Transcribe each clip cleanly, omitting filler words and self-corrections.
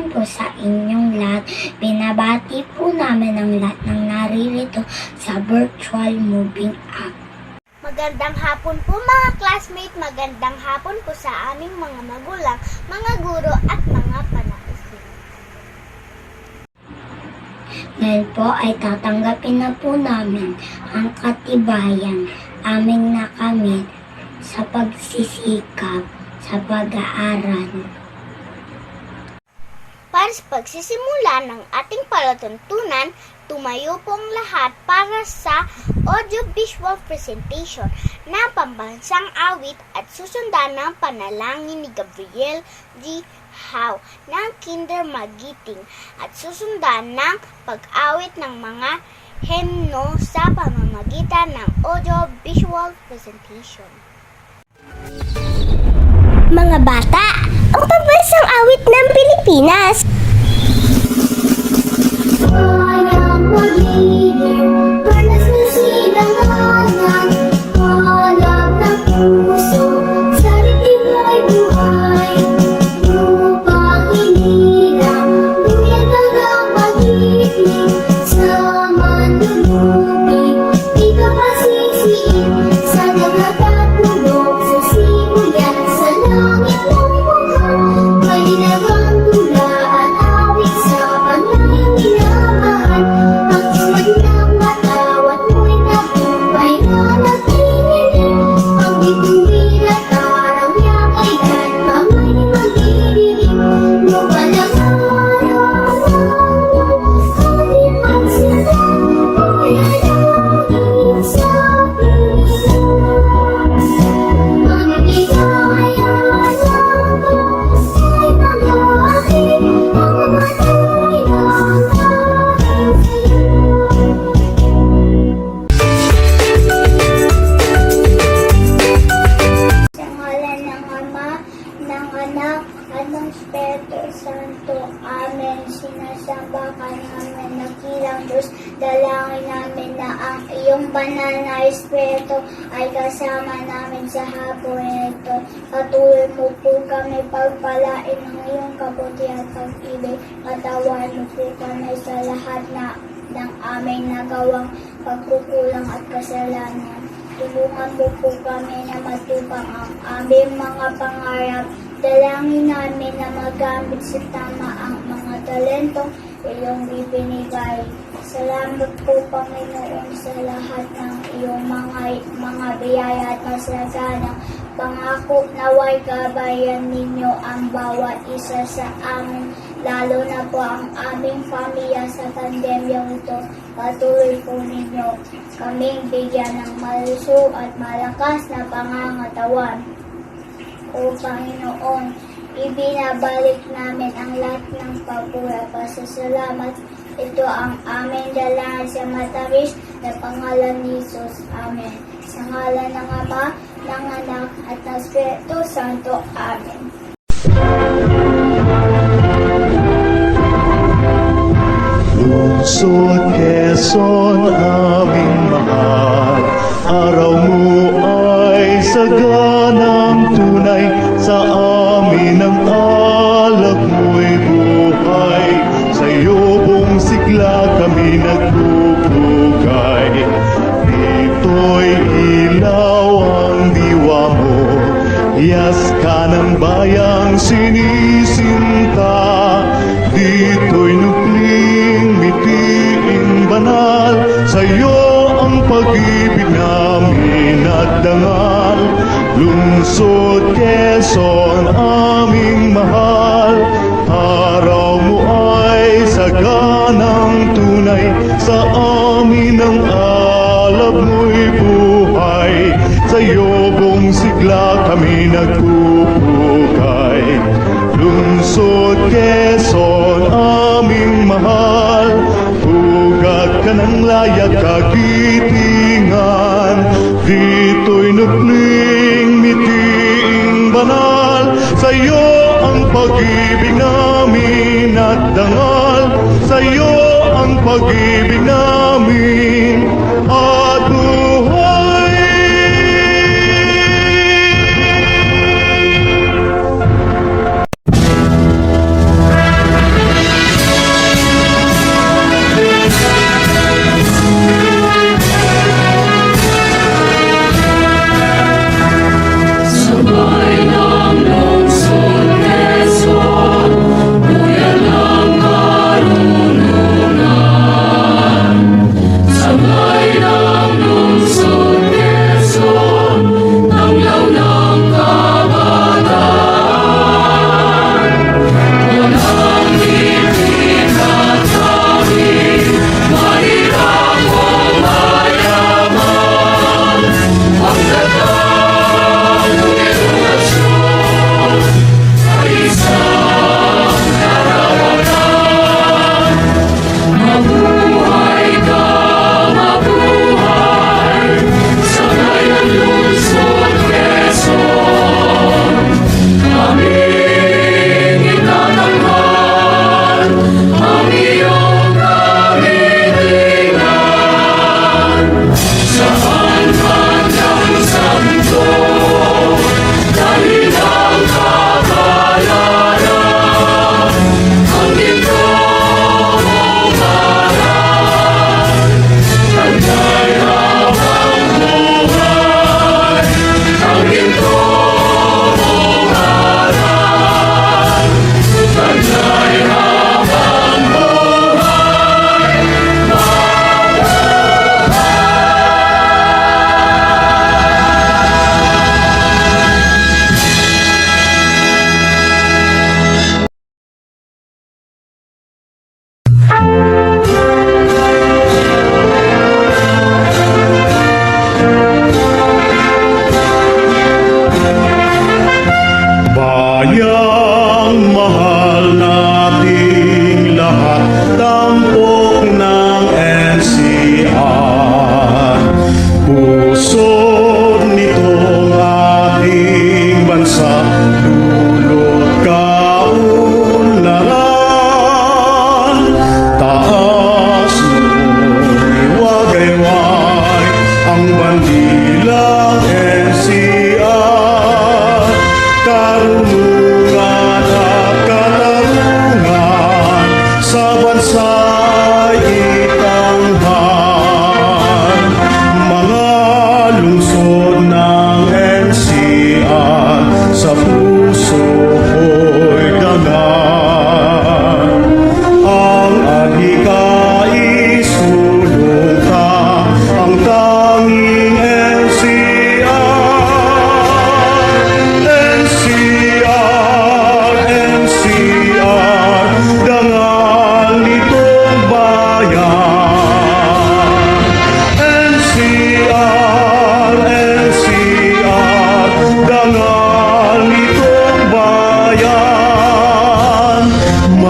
hapon po sa inyong lahat. Binabati po namin ang lahat ng naririto sa virtual moving app. Magandang hapon po mga classmate, magandang hapon po sa aming mga magulang, mga guro at mga panausin. Ngayon po ay tatanggapin na po namin ang katibayan aming nakamit sa pagsisikap sa pag-aaral. Para sa pagsisimula ng ating palatuntunan, tumayo pong lahat para sa audio-visual presentation na pambansang awit at susundan ng panalangin ni Gabriel G. Howe ng Kinder Magiting at susundan ng pag-awit ng mga hymno sa pamamagitan ng audio-visual presentation. Mga bata, ang pambansang awit ng Pilipinas. Walang pag-ibig, panas na silanganan, halap ng puso, sa ditibay buhay. Lupang hinirang, duyan hanggang pag-ibig, sa mandulubig, di ka masisiin, sa dagat at bundok, sa sibuyan, sa langit mong mukha, may dinagang tula at awit sa panayang minamahal. Ang tuwad ng matawat mo'y nabumbay na nagtinilig, ang bituin at tarang yakaigan, kamay ni magdidilim, lupa ng araw, kalipan sila, pinalangin sa piso. Ang ligaya ng ay malaki, ang matay ng dahil sa'yo. Sa ngalan ng Ama, ng Anak, at ng Espiritu Santo. Amen. Sinasamba ka namin, nakilang Diyos. Dalangin namin na ang iyong banal na Espiritu ay kasama namin sa hapon ito. Patuloy mo po kami pagpalain ng iyong kabutihan at pag-ibig. Katawan mo po kami sa lahat ng aming nagawang pagkukulang at kasalanan. Tulungan mo po kami na matupang ang aming mga pangarap. Dalangin namin na magamit sa tama ang mga talentong iyong ibinigay. Salamat po, Panginoon, sa lahat ng iyong mga biyaya at masaganang pangako. Naway gabayan ninyo ang bawat isa sa amin, lalo na po ang aming pamilya sa pandemyang ito. Patuloy po ninyo kaming bigyan ng malusog at malakas na pangangatawan. O Panginoon, ibinabalik namin ang lahat ng pagpura. Pasasalamat, ito ang aming dalangin sa matamis na pangalan ni Jesus. Amen. Sa ngalan ng Ama, ng Anak, at ng Espiritu Santo. Amen. Lungsod Quezon, aming mahal, araw mo ay saganang tunay, sa amin ang alak mo'y buhay, sa iyo buong sigla kami nagbubugay. Dito'y ilaw ang diwa mo, hiyas ka ng bayang sinisinta. Dito'y nukling mitiing banal, sa'yo ang pag-ibig namin at dangal. Lungsod Quezon, aming mahal, araw mo ay saganang tunay, sa amin ang alab mo'y buhay, sa'yo buong sigla kami nagpupugay. Lungsod Quezon, aming mahal, hugat ka ng layak kagitingan. Dito'y nukling mitiing banal, sa'yo ang pag-ibig namin at dangal, sa'yo ang pag-ibig namin at buhay.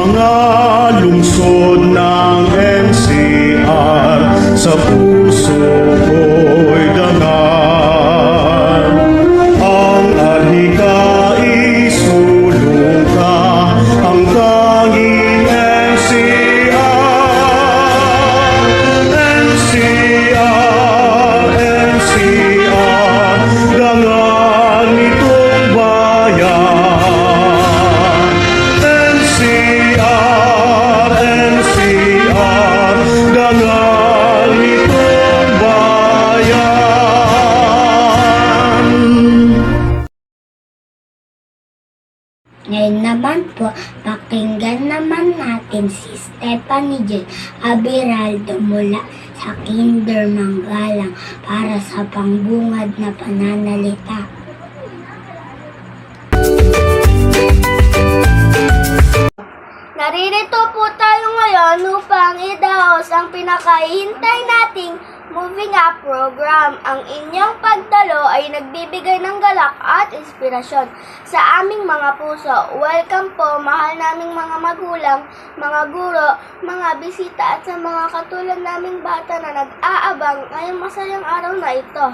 mga lungsod ng NCR, sa puso ko'y dangal. Ang adhika isulong ka, ang tanging NCR. NCR, NCR, dangal nitong bayan. NCR, NCR, dangal nitong bayan. Ngayon naman po, pakinggan naman natin si Stephanie J. Abiraldo mula sa Kinder Manggalang para sa pangbungad na pananalita. Naririto po tayo ngayon upang idaos ang pinakahihintay nating Moving Up program. Ang inyong pagdalo ay nagbibigay ng galak at inspirasyon sa aming mga puso. Welcome po, mahal naming mga magulang, mga guro, mga bisita at sa mga katulad naming bata na nag-aabang ngayong masayang araw na ito.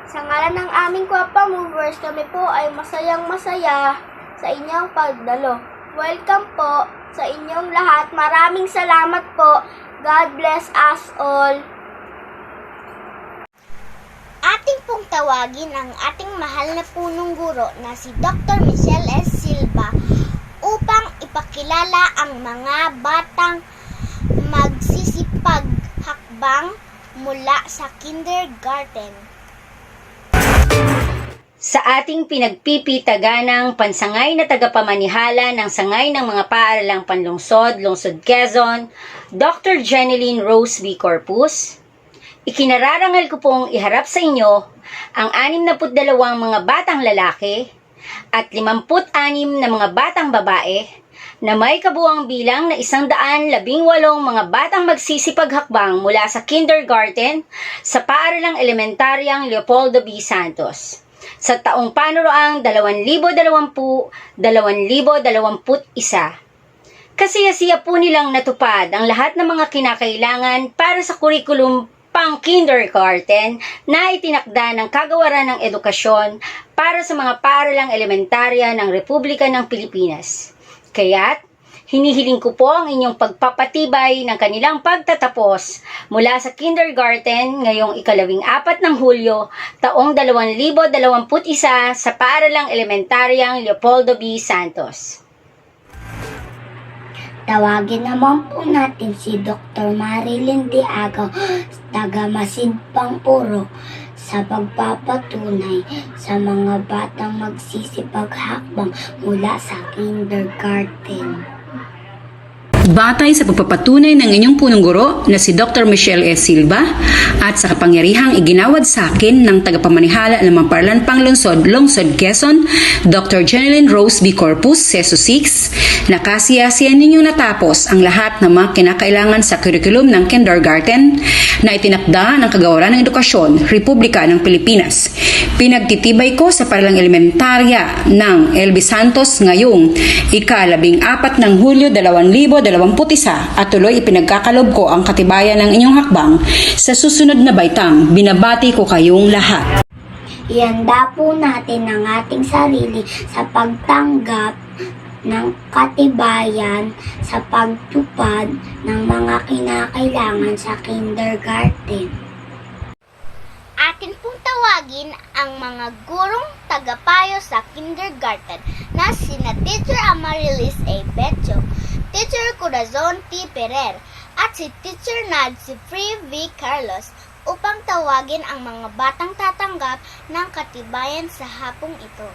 Sa ngalan ng aming Kwapa Movers, kami po ay masayang masaya sa inyong pagdalo. Welcome po sa inyong lahat. Maraming salamat po. God bless us all. Ating pong tawagin ang ating mahal na punong guro na si Dr. Michelle S. Silva upang ipakilala ang mga batang magsisipag-hakbang mula sa kindergarten. Sa ating pinagpipitaganang pansangay na tagapamanihala ng sangay ng mga paaralang panlungsod, Lungsod Quezon, Dr. Jeneline Rose V. Corpus, ikinararangal ko pong iharap sa inyo ang 62 mga batang lalaki at 56 na mga batang babae na may kabuang bilang na 118 mga batang magsisipaghakbang mula sa kindergarten sa paaralang elementaryang Leopoldo B. Santos sa taong panuroang 2020-2021. Kasiyasiya po nilang natupad ang lahat ng mga kinakailangan para sa kurikulum pang kindergarten na itinakda ng Kagawaran ng Edukasyon para sa mga paaralang elementarya ng Republika ng Pilipinas. Kaya't, hinihiling ko po ang inyong pagpapatibay ng kanilang pagtatapos mula sa kindergarten ngayong 14 ng Hulyo, taong 2021 sa paaralang elementaryang Leopoldo B. Santos. Tawagin naman po natin si Dr. Marilyn Diago, taga Masidpang Puro, sa pagpapatunay sa mga batang magsisipaghakbang mula sa kindergarten. Batay sa pagpapatunay ng inyong punong guro na si Dr. Michelle S. Silva at sa kapangyarihang iginawad sa akin ng tagapamanihala ng mga paaralan pang lungsod, Quezon, Dr. Jeneline Rose V. Corpus, Seso 6, nakasiyasiyan ninyong natapos ang lahat ng mga kinakailangan sa curriculum ng kindergarten na itinakda ng Kagawaran ng Edukasyon, Republika ng Pilipinas. Pinagtitibay ko sa paaralang elementarya ng LB Santos ngayong ika-14 ng Hulyo 2021 at tuloy ipinagkakalob ko ang katibayan ng inyong hakbang sa susunod na baitang. Binabati ko kayong lahat. Ihanda po natin ang ating sarili sa pagtanggap ng katibayan sa pagtupad ng mga kinakailangan sa kindergarten. Atin pong tawagin ang mga gurong tagapayo sa kindergarten na sina Titser Amarilis A. Betcho, Titser Corazon T. Perer, at si Titser Nads V. Carlos upang tawagin ang mga batang tatanggap ng katibayan sa hapong ito.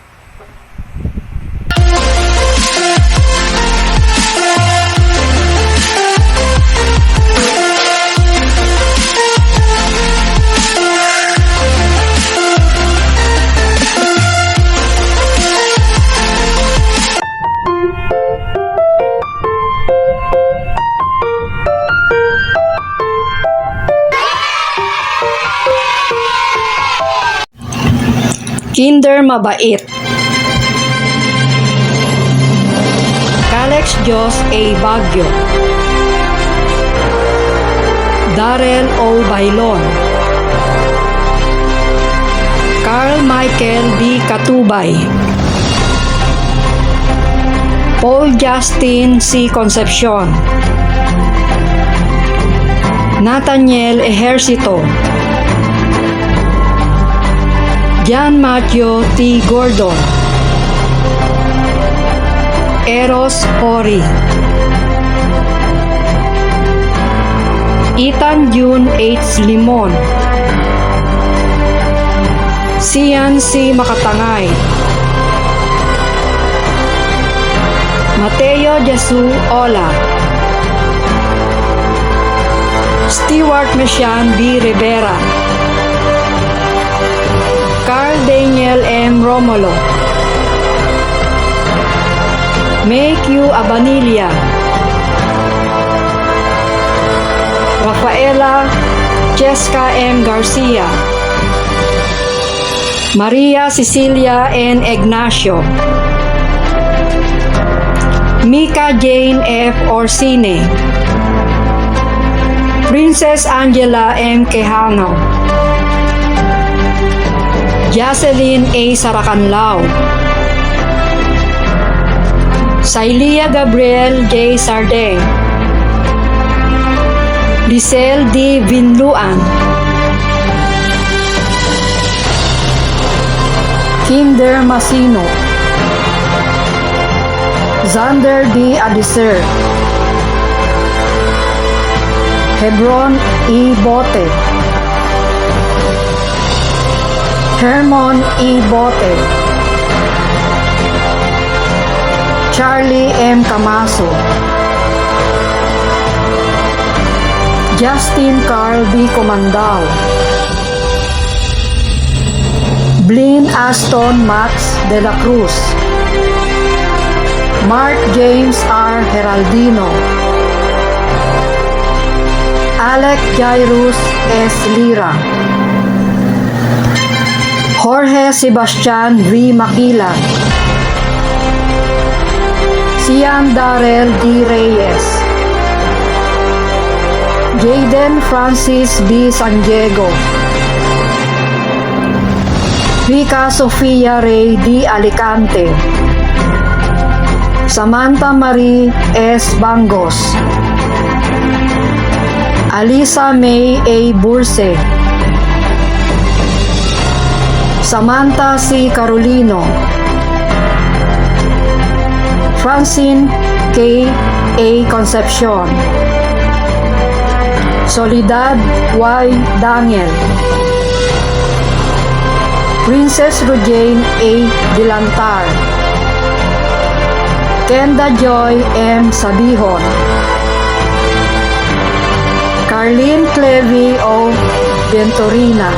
Kinder mabait. Alex Jos A. Baguio, Darrell O. Bailon, Carl Michael B. Katubay, Paul Justin C. Concepcion, Nathaniel Ejercito, Jan Matthew T. Gordon, Eros Hori, Ethan June H. Limon, Sian C. Makatangay, Mateo Jesu Ola, Stewart Mesian B. Rivera, Carl Daniel M. Romulo, May Q. Abanilla, Rafaela Cheska M. Garcia, Maria Cecilia N. Ignacio, Mika Jane F. Orsine, Princess Angela M. Quejano, Jocelyn A. Saracanlao, Sailia Gabriel J. Sardeng, Lisel D. Vinluan, Kinder Masino, Xander D. Adiser, Hebron E. Bote, Hermon E. Bote, Charlie M. Camaso, Justin Carl B. Comandao, Blin Aston Max de la Cruz, Mark James R. Heraldino, Alec Jairus S. Lira, Jorge Sebastian V. Maquila, Sian Darrell D. Reyes, Jaden Francis B. San Diego, Rica Sofia Rey D. Alicante, Samantha Marie S. Bangos, Alisa May A. Burse, Samantha C. Carolino, Francine K. A. Concepcion, Soledad Y. Daniel, Princess Rojane A. Dilantar, Kenda Joy M. Sabihon, Carlene Clevy O. Venturina,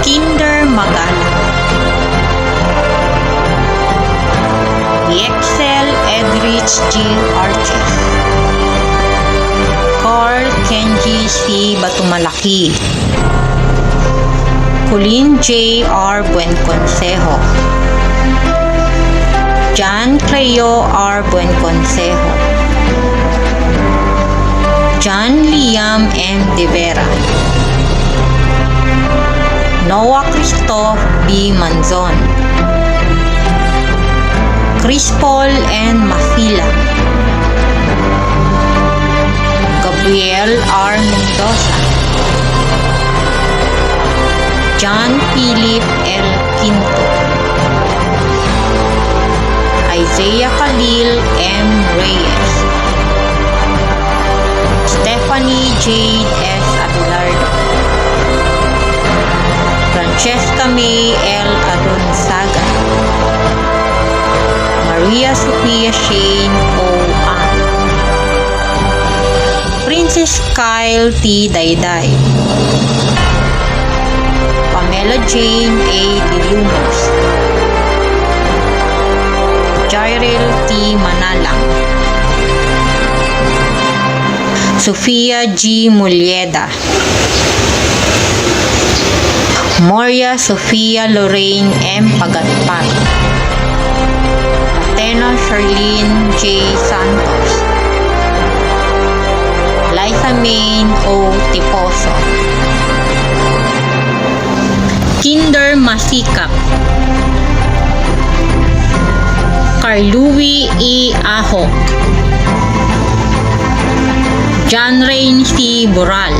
Kinder Magana, Yexel Edrich G. Arches, Carl Kenji C. Batumalaki, Colleen J. R. Buenconsejo, John Cleo R. Buenconsejo, John Liam M. De Vera, Noah Christoph B. Manzon, Chris Paul N. Mafila, Gabriel R. Mendoza, John Philip L. Quinto, Isaiah Khalil M. Reyes, Stephanie Jade S. Abelardo, Francesca May L. Adonzaga, Maria Sophia Shane O. An, Princess Kyle T. Dayday, Pamela Jane A. Dilumos, Jairil T. Manalang, Sofia G. Mulieda, Moria Sofia Lorraine M. Pagatpat, Moreno Charlene J. Santos, Liza Main O. Tiposo, Kinder Masikap, Carlouie E. Ahok, John Rain C. Boral,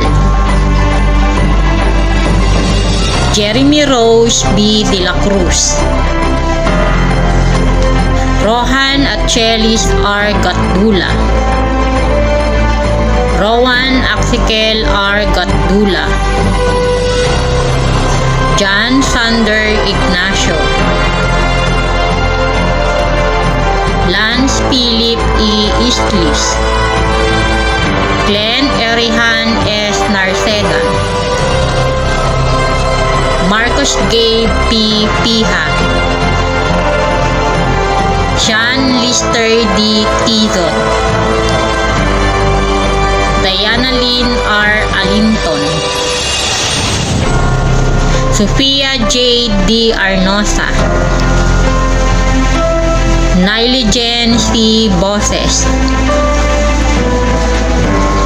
Jeremy Rose B. De La Cruz, Rohan Achelis R. Gatdula, Rowan Axikel R. Gatdula, John Sander Ignacio, Lance Philip E. Istlis, Glenn Erihan S. Narceda, Marcos Gabe P. Piha, Sean Lister D. Tizon, Diana Lynn R. Alinton, Sofia J. D. Arnosa, Nyligen C. Boses,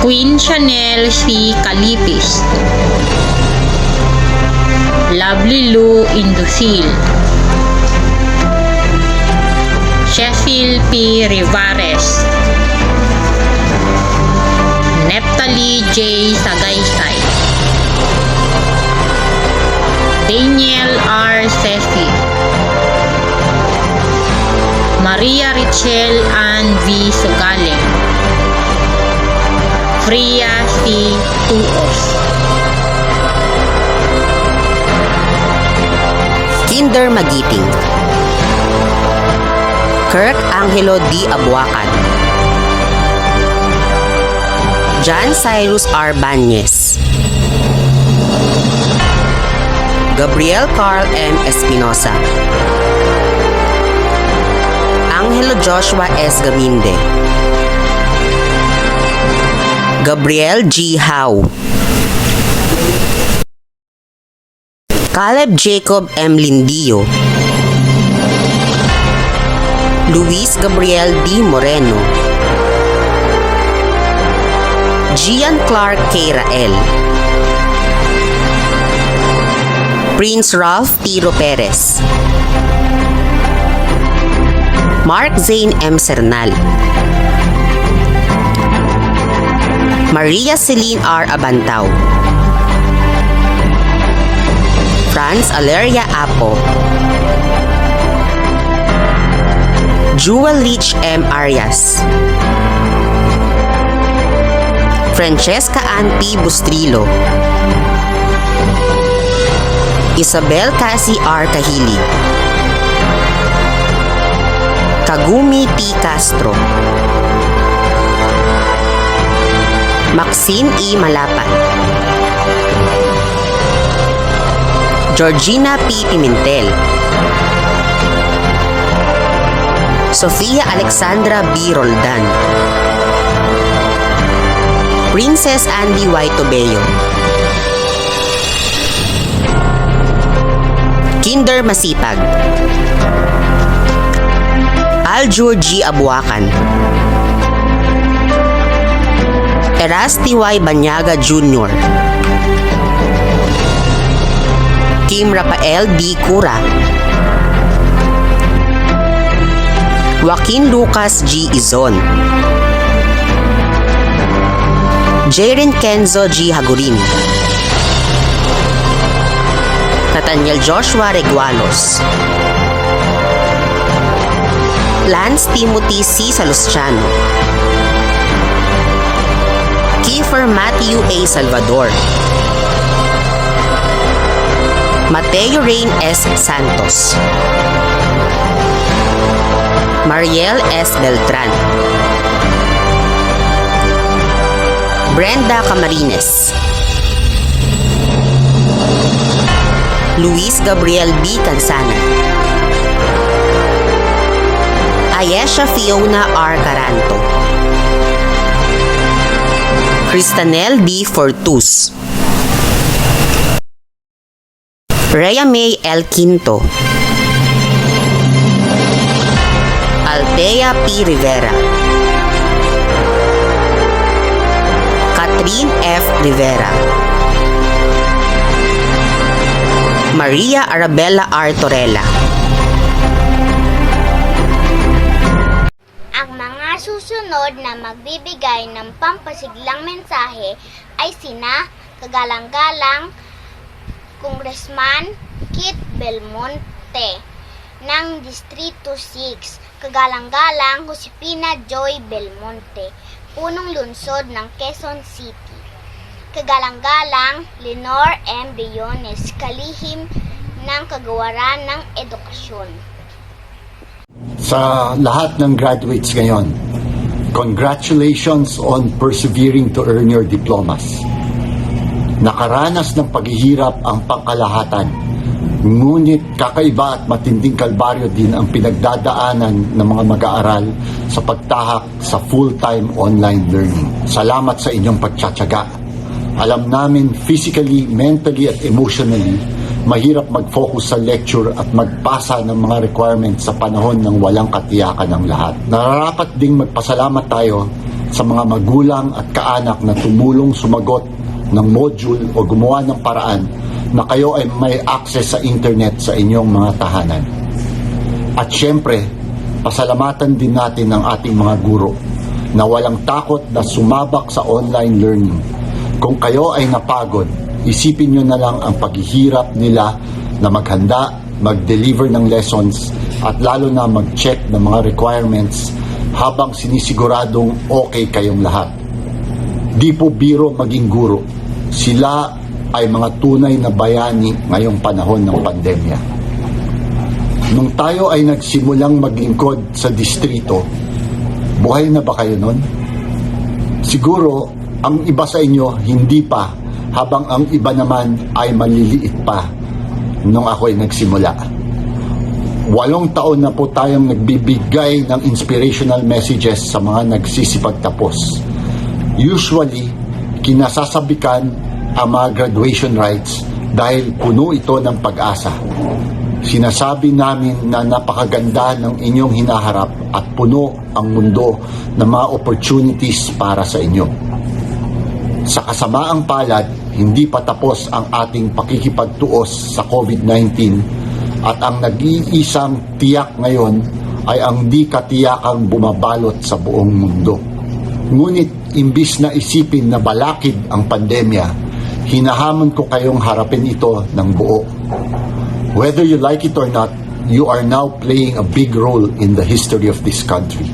Queen Chanel C. Calipis, Lovely Lou Indusil, Cecil P. Rivares, Neptali J. Sagaysay, Daniel R. Ceci, Maria Richel Ann V. Sugale, Freya C. Tuos, Kinder Magiting, Kirk Angelo D. Abuacan, John Cyrus R. Banyes, Gabriel Carl M. Espinosa, Angelo Joshua S. Gaminde, Gabriel G. Howe, Caleb Jacob M. Lindillo, Luis Gabriel D. Moreno, Gian Clark K. Rael, Prince Ralph Tiro Perez, Mark Zane M. Sernal, Maria Celine R. Abantao, Franz Aleria Apo, Jewel Leach M. Arias, Francesca Ann P. Bustrilo, Isabel Cassie R. Kahili, Kagumi T. Castro, Maxine E. Malapan, Georgina P. Pimentel, Sofia Alexandra B. Roldan, Princess Andy Y. Tobeo, Kinder Masipag, Aljur G. Abuacan, Erasti Y. Banyaga Jr., Kim Rafael D. Cura, Joaquin Lucas G. Izon, Jaren Kenzo G. Hagurin, Nathaniel Joshua Regualos, Lance Timothy C. Salustiano, Kiefer Matthew A. Salvador, Mateo Rain S. Santos, Mariel S. Beltran, Brenda Camarines, Luis Gabriel B. Cansana, Ayesha Fiona R. Caranto, Cristanel D. Fortus, Rhea May L. Quinto, Althea P. Rivera, Catherine F. Rivera, Maria Arabella R. Torella. Ang mga susunod na magbibigay ng pampasiglang mensahe ay sina Kagalang-galang Congressman Kit Belmonte ng Distrito 6, Kagalang-galang Josepina Joy Belmonte, punong lungsod ng Quezon City, Kagalang-galang Lenore M. Briones, kalihim ng Kagawaran ng Edukasyon. Sa lahat ng graduates ngayon, congratulations on persevering to earn your diplomas. Nakaranas ng paghihirap ang pangkalahatan, ngunit kakaiba at matinding kalbaryo din ang pinagdadaanan ng mga mag-aaral sa pagtahak sa full-time online learning. Salamat sa inyong pagtsatsaga. Alam namin physically, mentally at emotionally, mahirap mag-focus sa lecture at magpasa ng mga requirements sa panahon ng walang katiyakan ng lahat. Nararapat ding magpasalamat tayo sa mga magulang at kaanak na tumulong sumagot ng module o gumawa ng paraan na kayo ay may access sa internet sa inyong mga tahanan. At syempre, pasalamatan din natin ang ating mga guro na walang takot na sumabak sa online learning. Kung kayo ay napagod, isipin nyo na lang ang paghihirap nila na maghanda, mag-deliver ng lessons at lalo na mag-check ng mga requirements habang sinisiguradong okay kayong lahat. Di po biro maging guro. Sila ay mga tunay na bayani ngayong panahon ng pandemya. Nung tayo ay nagsimulang maglingkod sa distrito, buhay na ba kayo nun? Siguro, ang iba sa inyo hindi pa, habang ang iba naman ay maliliit pa nung ako ay nagsimula. 8 taon na po tayong nagbibigay ng inspirational messages sa mga nagsisipagtapos. Usually, kinasasabikan ang mga graduation rites dahil puno ito ng pag-asa. Sinasabi namin na napakaganda ng inyong hinaharap at puno ang mundo ng mga opportunities para sa inyo. Sa kasamaang palad, hindi pa tapos ang ating pakikipagtuos sa COVID-19 at ang nag-iisang tiyak ngayon ay ang di katiyakang bumabalot sa buong mundo. Ngunit imbis na isipin na balakid ang pandemya, hinahamon ko kayong harapin ito ng buo. Whether you like it or not, you are now playing a big role in the history of this country.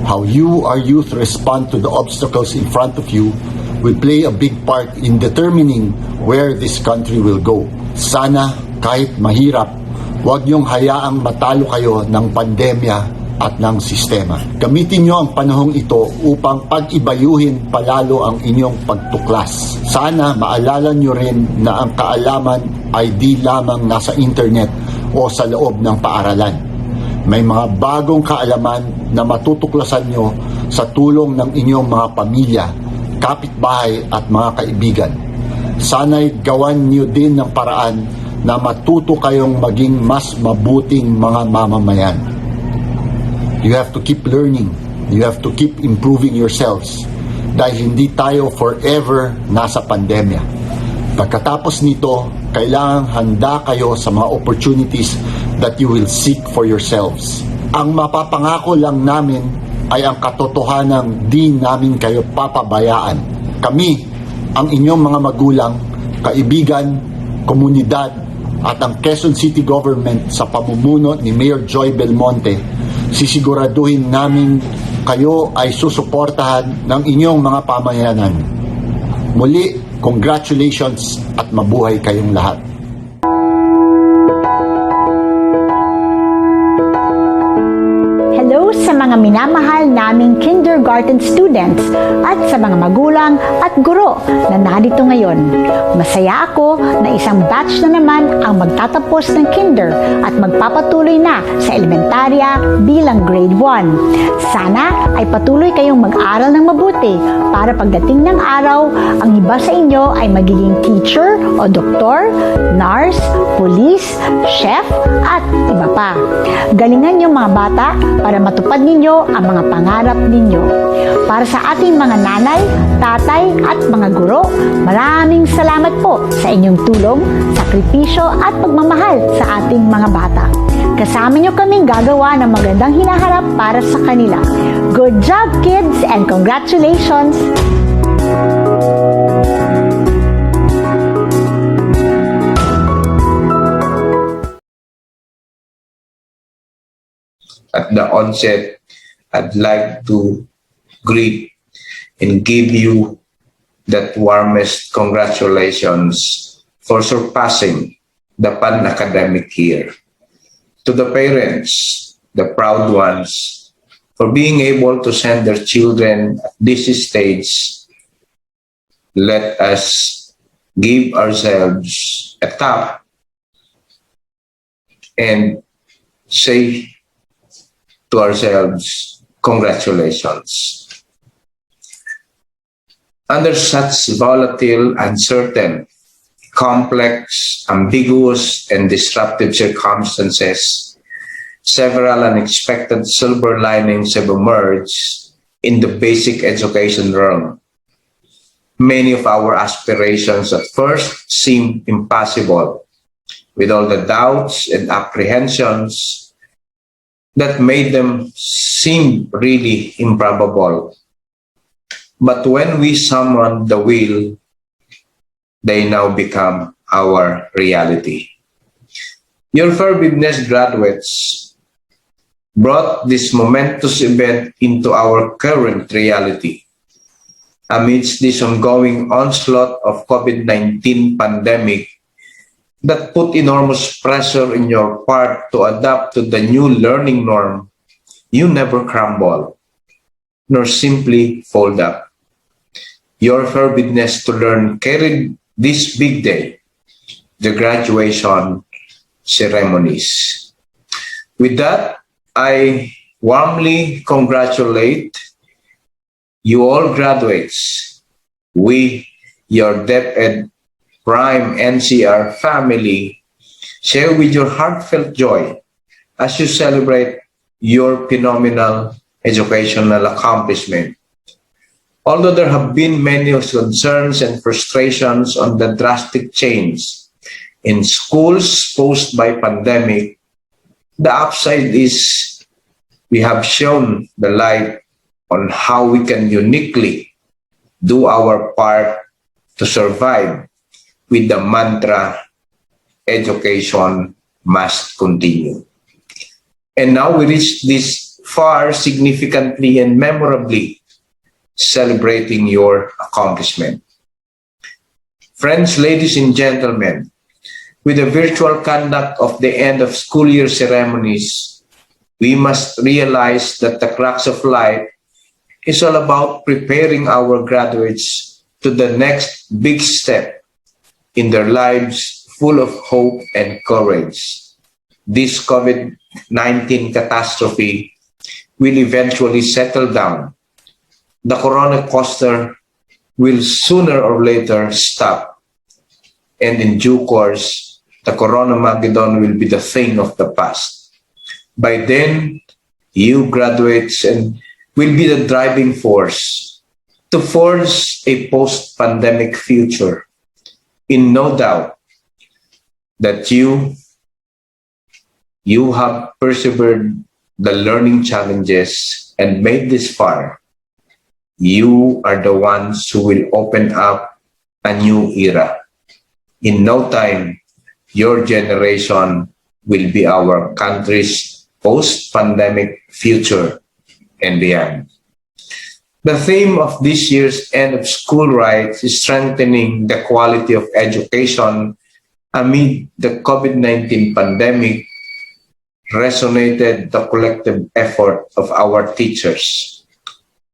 How you, our youth, respond to the obstacles in front of you will play a big part in determining where this country will go. Sana, kahit mahirap, huwag niyong hayaang matalo kayo ng pandemya at ng sistema. Gamitin niyo ang panahong ito upang pag-ibayuhin palalo ang inyong pagtuklas. Sana maalala niyo rin na ang kaalaman ay di lamang nasa internet o sa loob ng paaralan. May mga bagong kaalaman na matutuklasan niyo sa tulong ng inyong mga pamilya, kapitbahay at mga kaibigan. Sana'y gawan niyo din ng paraan na matuto kayong maging mas mabuting mga mamamayan. You have to keep learning. You have to keep improving yourselves dahil hindi tayo forever nasa pandemya. Pagkatapos nito, kailangang handa kayo sa mga opportunities that you will seek for yourselves. Ang mapapangako lang namin ay ang katotohanang di namin kayo papabayaan. Kami, ang inyong mga magulang, kaibigan, komunidad, at ang Quezon City Government sa pamumuno ni Mayor Joy Belmonte, sisiguraduhin namin kayo ay susuportahan ng inyong mga pamayanan. Muli, congratulations at mabuhay kayong lahat. Hello sa mga minamahal naming kindergarten students at sa mga magulang at guro na narito ngayon. Masaya ako na isang batch na naman ang magtatapos ng kinder at magpapatuloy na sa elementarya bilang grade 1. Sana ay patuloy kayong mag-aral ng mabuti para pagdating ng araw, ang iba sa inyo ay magiging teacher o doktor, nurse, police, chef, at iba pa. Galingan niyo mga bata para matupad ninyo ang mga pangarap ninyo. Para sa ating mga nanay, tatay, at mga guro, maraming salamat po sa inyong tulong, sakripisyo at pagmamahal sa ating mga bata. Kasama niyo kaming gagawa ng magandang hinaharap para sa kanila. Good job, kids, and congratulations! At the onset, I'd like to greet and give you that warmest congratulations for surpassing the pan-academic year. To the parents, the proud ones, for being able to send their children at this stage, let us give ourselves a tap and say to ourselves, congratulations. Under such volatile, uncertain, complex, ambiguous, and disruptive circumstances, several unexpected silver linings have emerged in the basic education realm. Many of our aspirations at first seemed impossible, with all the doubts and apprehensions that made them seem really improbable. But when we summoned the will, they now become our reality. Your Forbidness graduates brought this momentous event into our current reality. Amidst this ongoing onslaught of COVID-19 pandemic that put enormous pressure in your part to adapt to the new learning norm, you never crumble, nor simply fold up. Your forbidness to learn carried this big day, the graduation ceremonies. With that, I warmly congratulate you all graduates. We, your DepEd Prime NCR family, share with your heartfelt joy as you celebrate your phenomenal educational accomplishment. Although there have been many concerns and frustrations on the drastic change in schools posed by pandemic, the upside is we have shown the light on how we can uniquely do our part to survive with the mantra, education must continue. And now we reach this far significantly and memorably, celebrating your accomplishment. Friends, ladies and gentlemen, with the virtual conduct of the end of school year ceremonies, we must realize that the crux of life is all about preparing our graduates to the next big step in their lives, full of hope and courage. This COVID-19 catastrophe will eventually settle down. The corona coaster will sooner or later stop. And in due course, the Coronamageddon will be the thing of the past. By then, you graduates and will be the driving force to forge a post-pandemic future. In no doubt that you have persevered the learning challenges and made this far. You are the ones who will open up a new era. In no time, your generation will be our country's post-pandemic future and beyond. The theme of this year's end of school rites is strengthening the quality of education amid the COVID-19 pandemic resonated the collective effort of our teachers,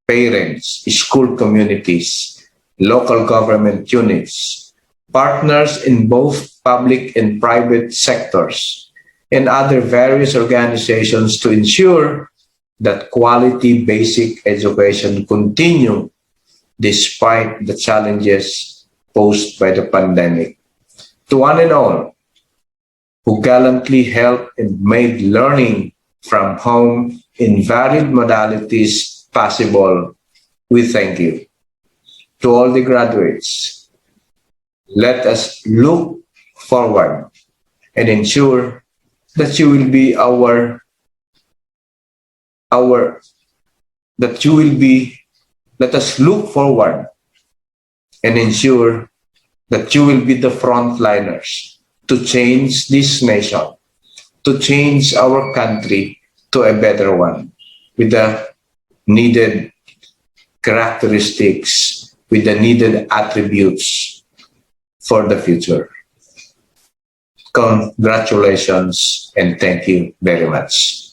parents, school communities, local government units, partners in both public and private sectors, and other various organizations to ensure that quality basic education continue despite the challenges posed by the pandemic. To one and all who gallantly helped and made learning from home in varied modalities possible, we thank you. To all the graduates, let us look forward and ensure that you will be let us look forward and ensure that you will be the frontliners to change this nation, to change our country to a better one with the needed characteristics, with the needed attributes for the future. Congratulations and thank you very much.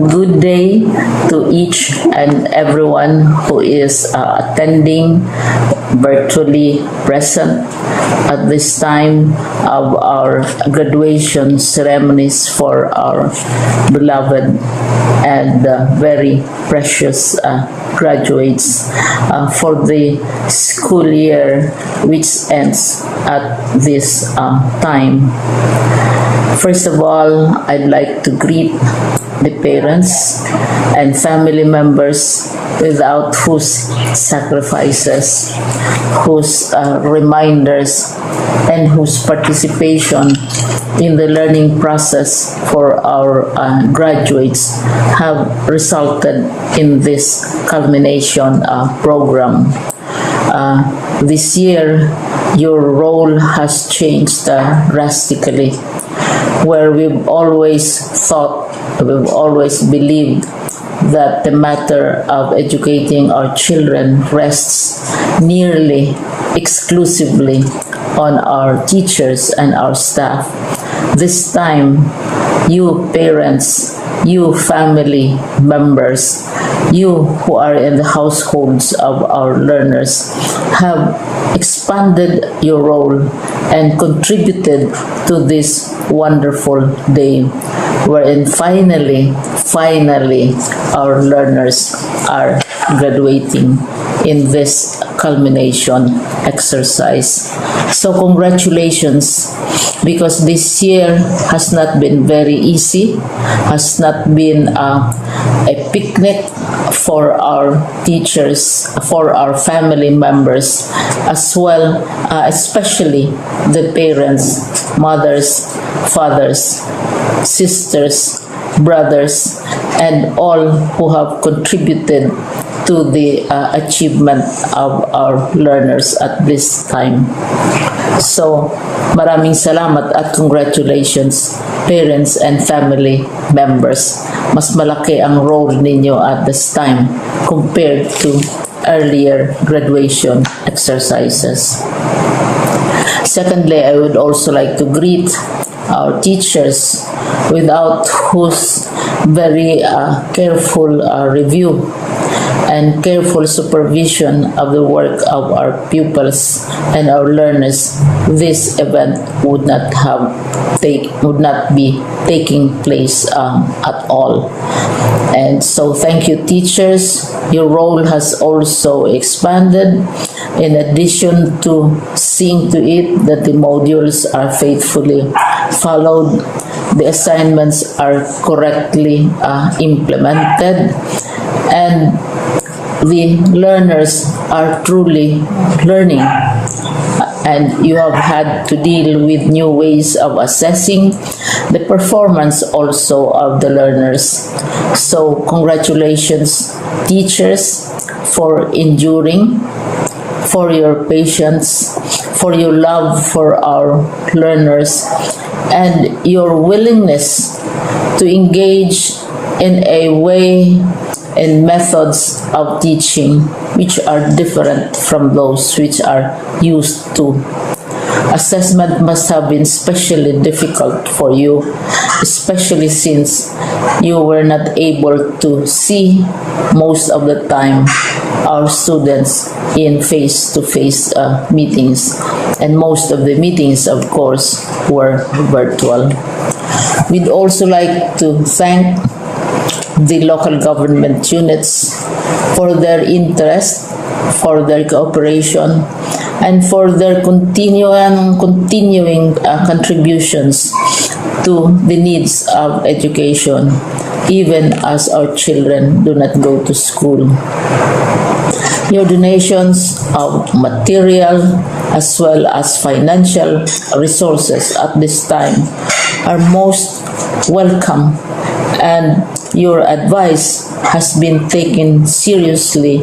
Good day to each and everyone who is attending virtually present at this time of our graduation ceremonies for our beloved and very precious graduates for the school year which ends at this time. First of all, I'd like to greet the parents and family members without whose sacrifices, whose reminders, and whose participation in the learning process for our graduates have resulted in this culmination program. This year, your role has changed drastically, where we've always believed that the matter of educating our children rests nearly exclusively on our teachers and our staff. This time, you parents, you family members, you who are in the households of our learners have expanded your role and contributed to this wonderful day wherein finally our learners are graduating in this culmination exercise. So congratulations, because this year has not been very easy, has not been a picnic for our teachers, for our family members, as well, especially the parents, mothers, fathers, sisters, brothers, and all who have contributed to the achievement of our learners at this time. So, maraming salamat at congratulations, parents and family members. Mas malaki ang role ninyo at this time compared to earlier graduation exercises. Secondly, I would also like to greet our teachers, without whose very careful review and careful supervision of the work of our pupils and our learners, this event would not be taking place at all. And so thank you, teachers. Your role has also expanded, in addition to seeing to it that the modules are faithfully followed, the assignments are correctly implemented, and the learners are truly learning. And you have had to deal with new ways of assessing the performance also of the learners. So congratulations, teachers, for enduring for your patience, for your love for our learners, and your willingness to engage in a way and methods of teaching which are different from those which are used to. Assessment must have been especially difficult for you, especially since you were not able to see most of the time our students in face-to-face meetings, and most of the meetings, of course, were virtual. We'd also like to thank the local government units for their interest, for their cooperation, and for their continuing contributions to the needs of education, even as our children do not go to school. Your donations of material as well as financial resources at this time are most welcome, and your advice has been taken seriously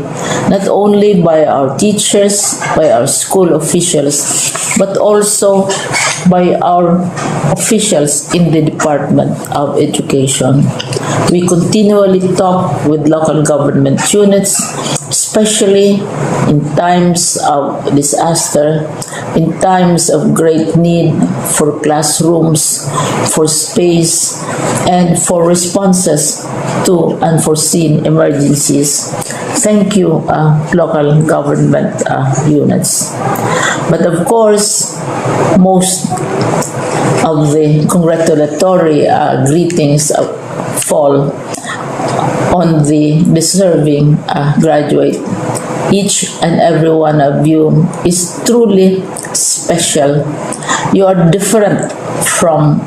not only by our teachers, by our school officials, but also by our officials in the Department of Education. We continually talk with local government units, especially in times of disaster, in times of great need for classrooms, for space, and for responses to unforeseen emergencies. Thank you, local government units. But of course, most of the congratulatory greetings fall on the deserving graduate. Each and every one of you is truly special. You are different from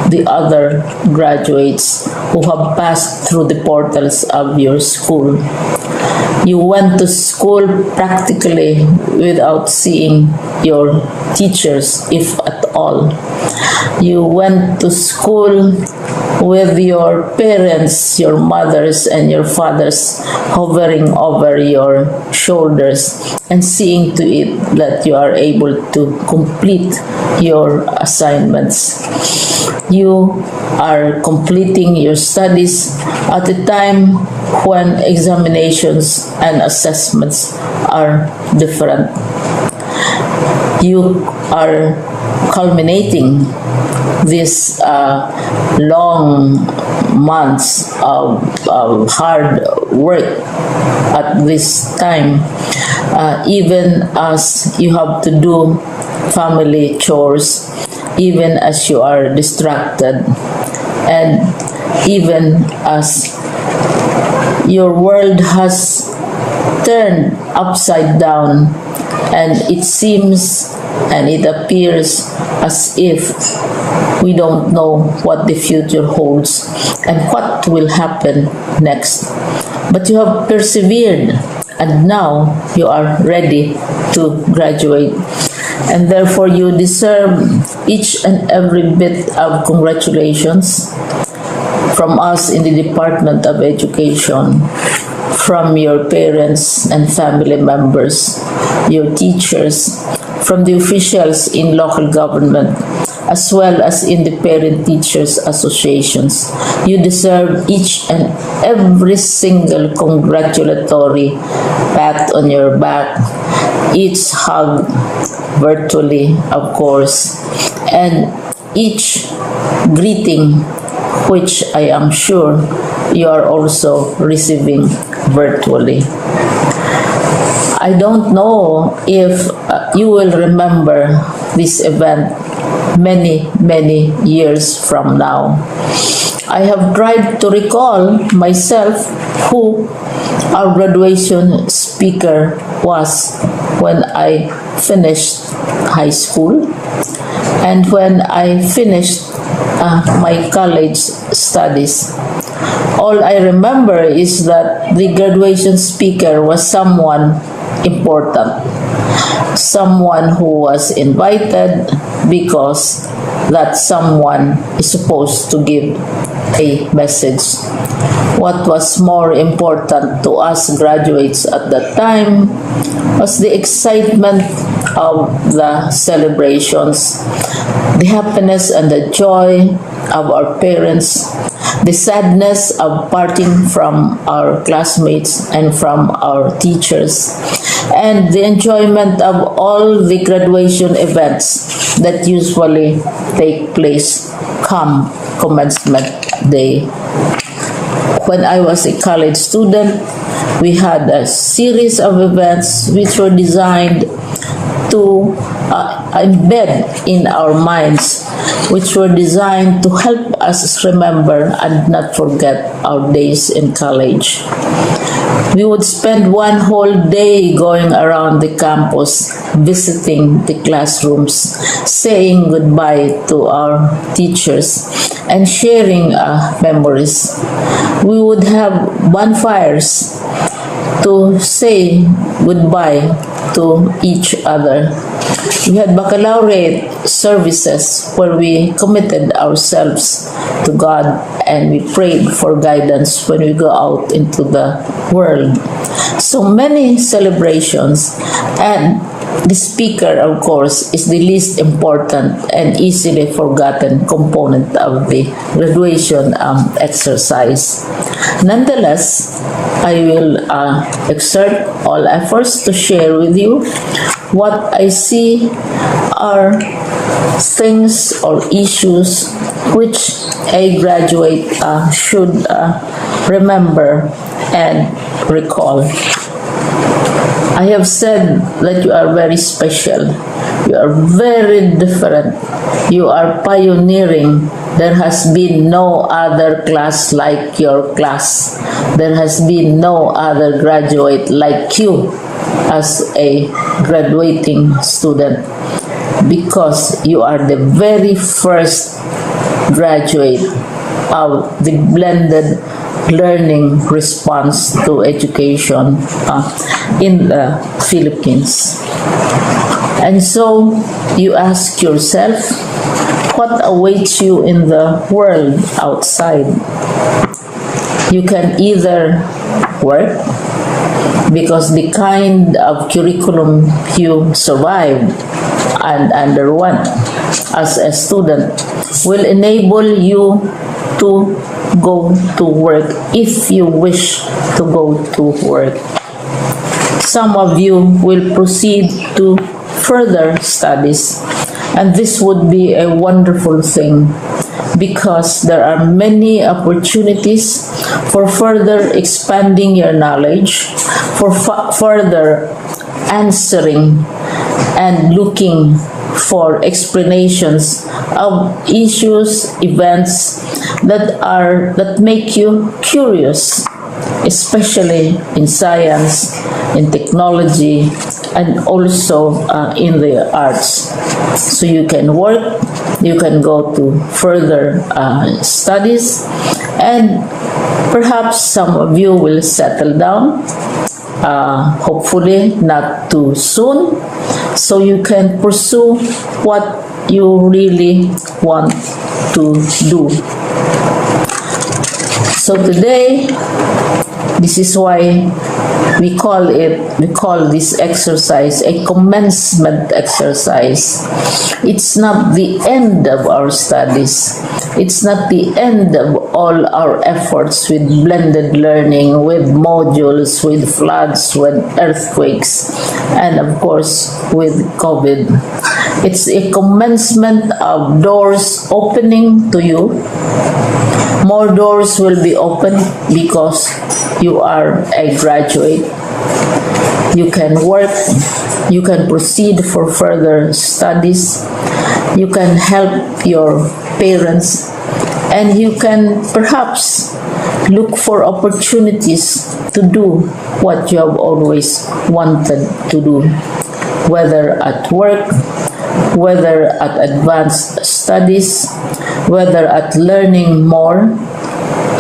the other graduates who have passed through the portals of your school. You went to school practically without seeing your teachers, if at all. You went to school with your parents, your mothers and your fathers hovering over your shoulders and seeing to it that you are able to complete your assignments. You are completing your studies at a time when examinations and assessments are different. You are culminating these long months of hard work at this time, even as you have to do family chores, even as you are distracted, and even as your world has turned upside down, and it seems and it appears as if we don't know what the future holds and what will happen next. But you have persevered, and now you are ready to graduate. And therefore you deserve each and every bit of congratulations from us in the Department of Education, from your parents and family members, your teachers, from the officials in local government, as well as in the parent teachers associations. You deserve each and every single congratulatory pat on your back, each hug virtually, of course, and each greeting which I am sure you are also receiving virtually. I don't know if you will remember this event many years from now. I have tried to recall myself who our graduation speaker was when I finished high school and when I finished my college studies. All I remember is that the graduation speaker was someone important, someone who was invited because that someone is supposed to give a message. What was more important to us graduates at that time was the excitement of the celebrations, the happiness and the joy of our parents, the sadness of parting from our classmates and from our teachers, and the enjoyment of all the graduation events that usually take place come commencement day. When I was a college student, we had a series of events which were designed to embed in our minds, which were designed to help us remember and not forget our days in college. We would spend one whole day going around the campus, visiting the classrooms, saying goodbye to our teachers, and sharing memories. We would have bonfires to say goodbye to each other. We had baccalaureate services where we committed ourselves to God and we prayed for guidance when we go out into the world. So many celebrations, and the speaker, of course, is the least important and easily forgotten component of the graduation exercise. Nonetheless, I will exert all efforts to share with you what I see are things or issues which a graduate should remember and recall. I have said that you are very special. You are very different. You are pioneering. There has been no other class like your class. There has been no other graduate like you as a graduating student, because you are the very first graduate of the blended learning response to education in the Philippines. And so you ask yourself, what awaits you in the world outside? You can either work, because the kind of curriculum you survived and underwent as a student will enable you to go to work if you wish to go to work. Some of you will proceed to further studies, and this would be a wonderful thing because there are many opportunities for further expanding your knowledge, for further answering and looking for explanations of issues, events that make you curious, especially in science, in technology, and also in the arts. So you can work, you can go to further studies, and perhaps some of you will settle down, hopefully not too soon, so you can pursue what you really want to do. So today, this is why we call this exercise a commencement exercise. It's not the end of our studies. It's not the end of all our efforts with blended learning, with modules, with floods, with earthquakes, and of course with COVID. It's a commencement of doors opening to you. More doors will be opened because you are a graduate. You can work, you can proceed for further studies, you can help your parents, and you can perhaps look for opportunities to do what you have always wanted to do, whether at work, whether at advanced studies, whether at learning more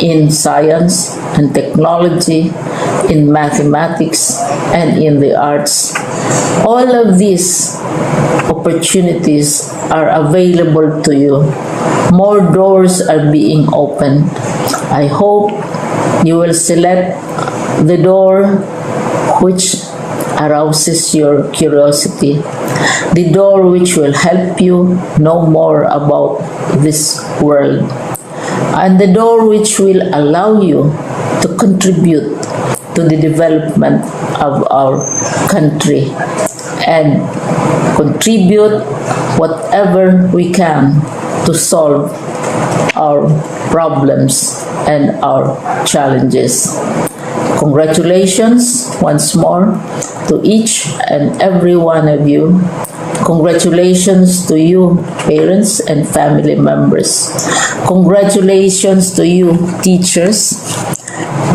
in science and technology in mathematics, and in the arts. All of these opportunities are available to you. More doors are being opened. I hope you will select the door which arouses your curiosity, the door which will help you know more about this world, and the door which will allow you to contribute to the development of our country and contribute whatever we can to solve our problems and our challenges. Congratulations once more to each and every one of you. Congratulations to you, parents and family members. Congratulations to you, teachers.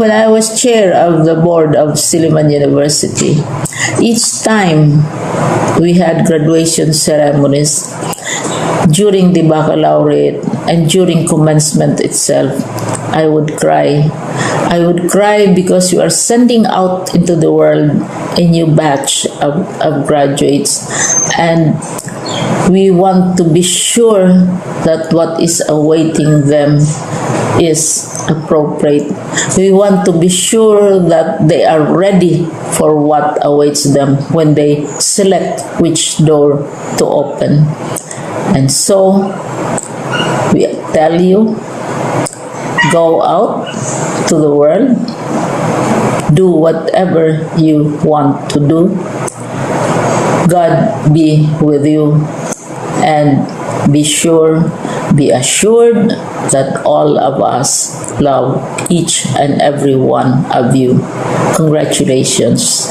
When I was chair of the board of Silliman University, each time we had graduation ceremonies, during the baccalaureate and during commencement itself, I would cry. I would cry because you are sending out into the world a new batch of graduates, and we want to be sure that what is awaiting them is appropriate. We want to be sure that they are ready for what awaits them when they select which door to open. And so, we tell you, go out to the world, do whatever you want to do. God be with you, and be assured that all of us love each and every one of you. Congratulations.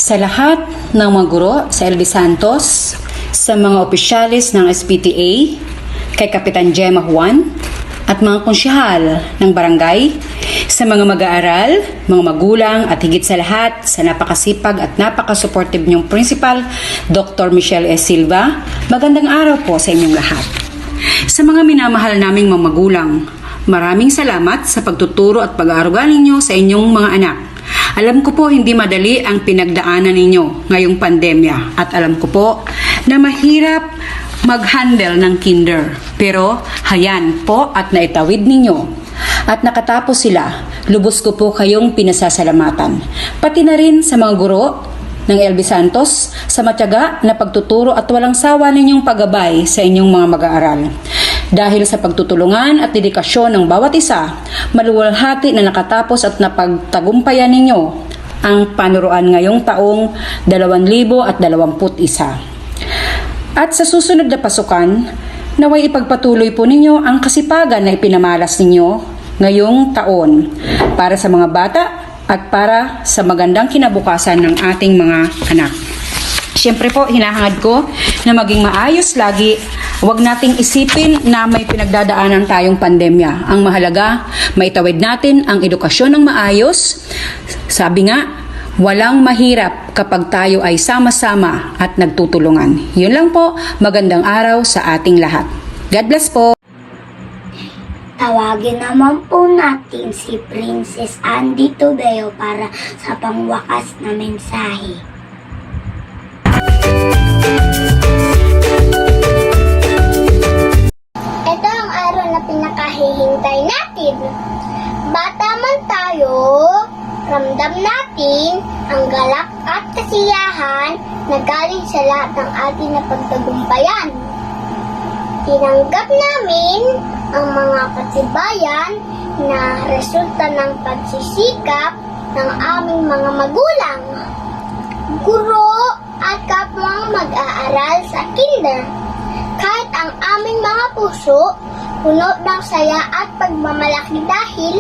Sa lahat ng mga guro sa LB Santos, sa mga opisyalis ng SPTA, kay Kapitan Gemma Juan, at mga konsyahal ng barangay, sa mga mag-aaral, mga magulang, at higit sa lahat, sa napakasipag at napakasupportive niyong principal, Dr. Michelle S. Silva, magandang araw po sa inyong lahat. Sa mga minamahal naming mga magulang, maraming salamat sa pagtuturo at pag-aaruga ninyo sa inyong mga anak. Alam ko po hindi madali ang pinagdaanan ninyo ngayong pandemya, at alam ko po na mahirap mag-handle ng kinder. Pero hayan po at naitawid ninyo at nakatapos sila. Lubos ko po kayong pinasasalamatan. Pati na rin sa mga guro ng LB Santos sa matyaga na pagtuturo at walang sawa ninyong paggabay sa inyong mga mag-aaral. Dahil sa pagtutulungan at dedikasyon ng bawat isa, maluwalhati na nakatapos at napagtagumpayan ninyo ang panuruan ngayong taong 2021. At sa susunod na pasukan, naway ipagpatuloy po ninyo ang kasipagan na ipinamalas ninyo ngayong taon para sa mga bata at para sa magandang kinabukasan ng ating mga anak. Siyempre po, hinahangad ko na maging maayos lagi. Huwag nating isipin na may pinagdadaanan tayong pandemya. Ang mahalaga, maitawid natin ang edukasyon ng maayos. Sabi nga, walang mahirap kapag tayo ay sama-sama at nagtutulungan. Yun lang po, magandang araw sa ating lahat. God bless po! Tawagin naman po natin si Princess Andy Tubeo para sa pangwakas na mensahe. Ito ang araw na pinakahihintay natin. Bata man tayo, ramdam natin ang galak at kasiyahan na galing sa lahat ng ating napagtagumpayan. Tinanggap namin ang mga katibayan na resulta ng pagsisikap ng aming mga magulang, guro at kapwang mag-aaral sa kinder. Kahit ang aming mga puso puno ng saya at pagmamalaki dahil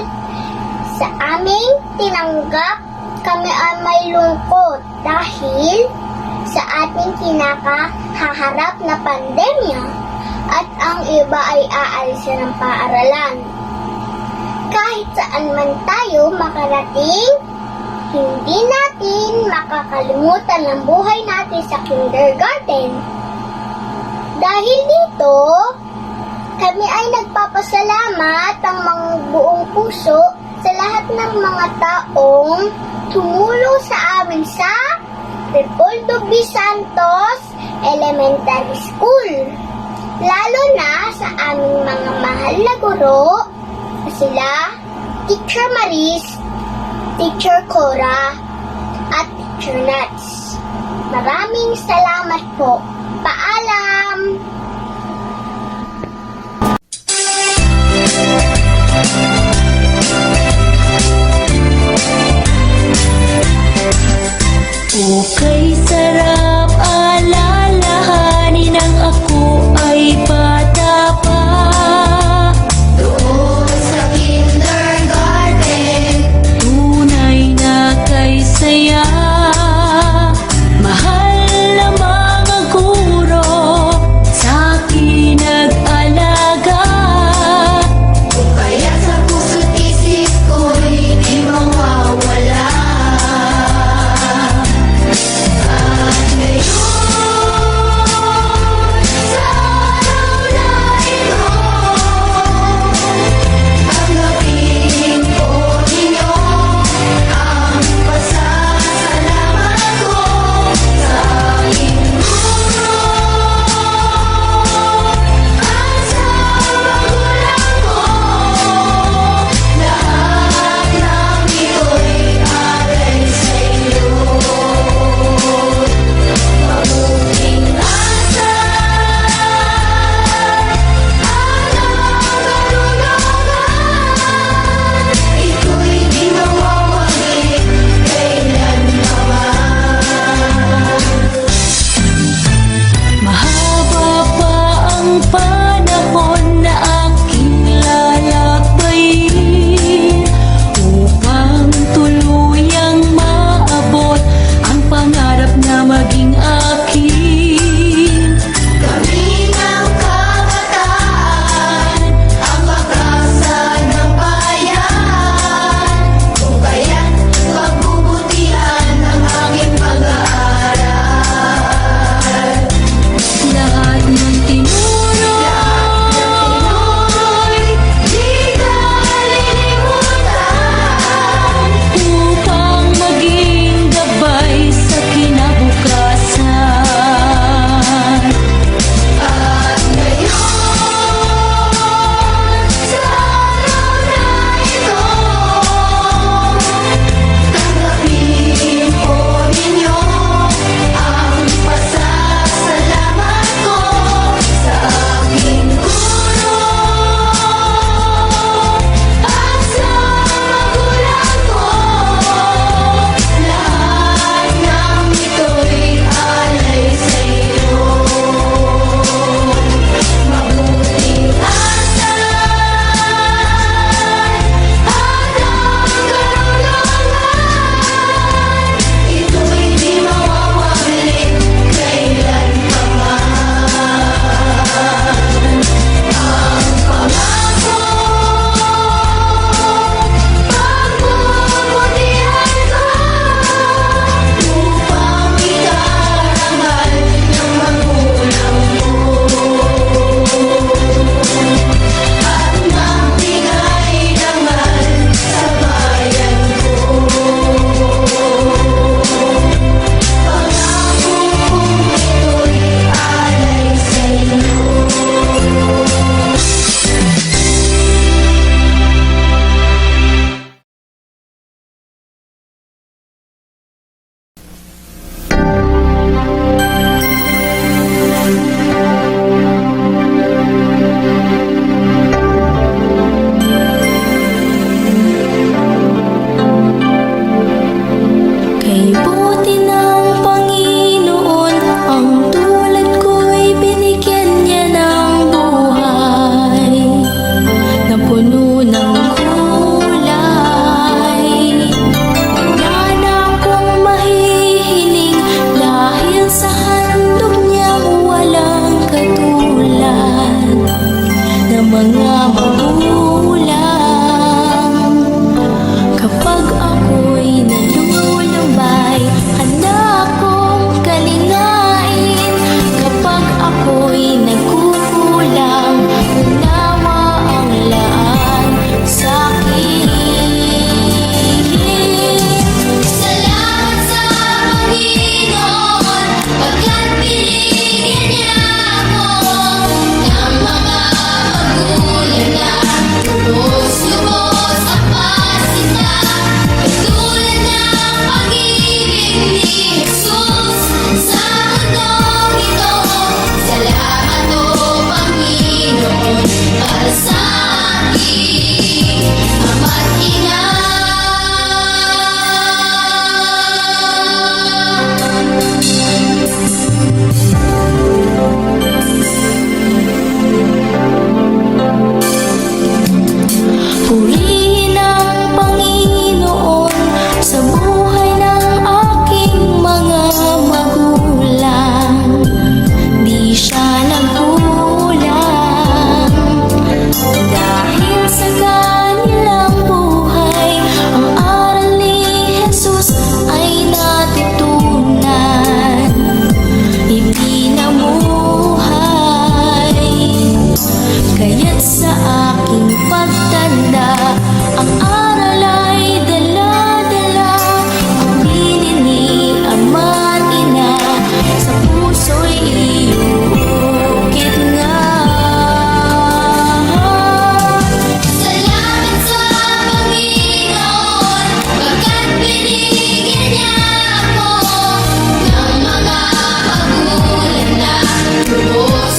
sa aming tinanggap, kami ay may lungkot dahil sa ating kinakaharap na pandemya at ang iba ay aalisin ng paaralan. Kahit saan man tayo makarating, hindi natin makakalimutan ang buhay natin sa kindergarten. Dahil dito, Kami ay nagpapasalamat ang mga buong puso sa lahat ng mga taong tumulong sa amin sa Leopoldo B. Santos Elementary School. Lalo na sa aming mga mahal na guro na sila Teacher Maris, Teacher Cora, at Teacher Nads. Maraming salamat po. Paalam! Okay, sarap alalahanin ang ako ay bata pa. Doon sa kindergarten, tunay na kay saya. Mahal na mga guro, sa akin nag-alaga. Kung kaya sa puso't isip ko'y di mawawala. ako'y nagkukulang. Una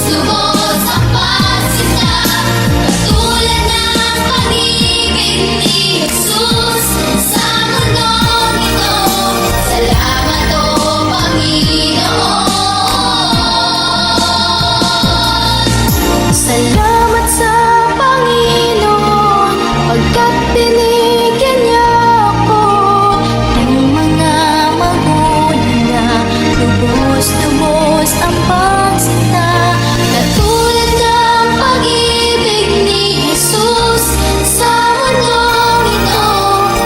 Lubos-lubos ang pagsinta, katulad ng pag-ibig ni Jesus sa mundong ito. Salamat o Panginoon. Salamat sa Panginoon, pagkat binigyan niya ako ng mga magulang na lubos-lubos ang pagsinta, katulad ng pag-ibig ni Jesus sa mundong ito.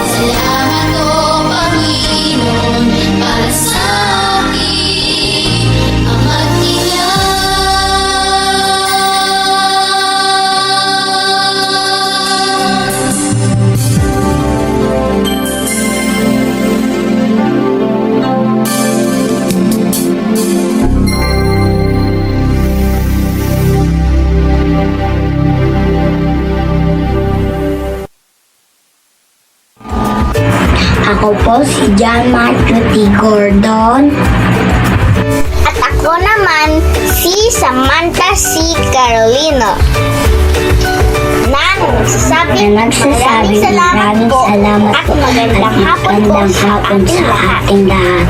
Salamat o Panginoon, para sa akin ang magtilang. Ako po si John Matthew T. Gordon. At ako naman si Samantha C. Carolino. Maraming salamat po salamat at po magandang at hapon po magandang sa hapon ating sa lahat. ating lahat.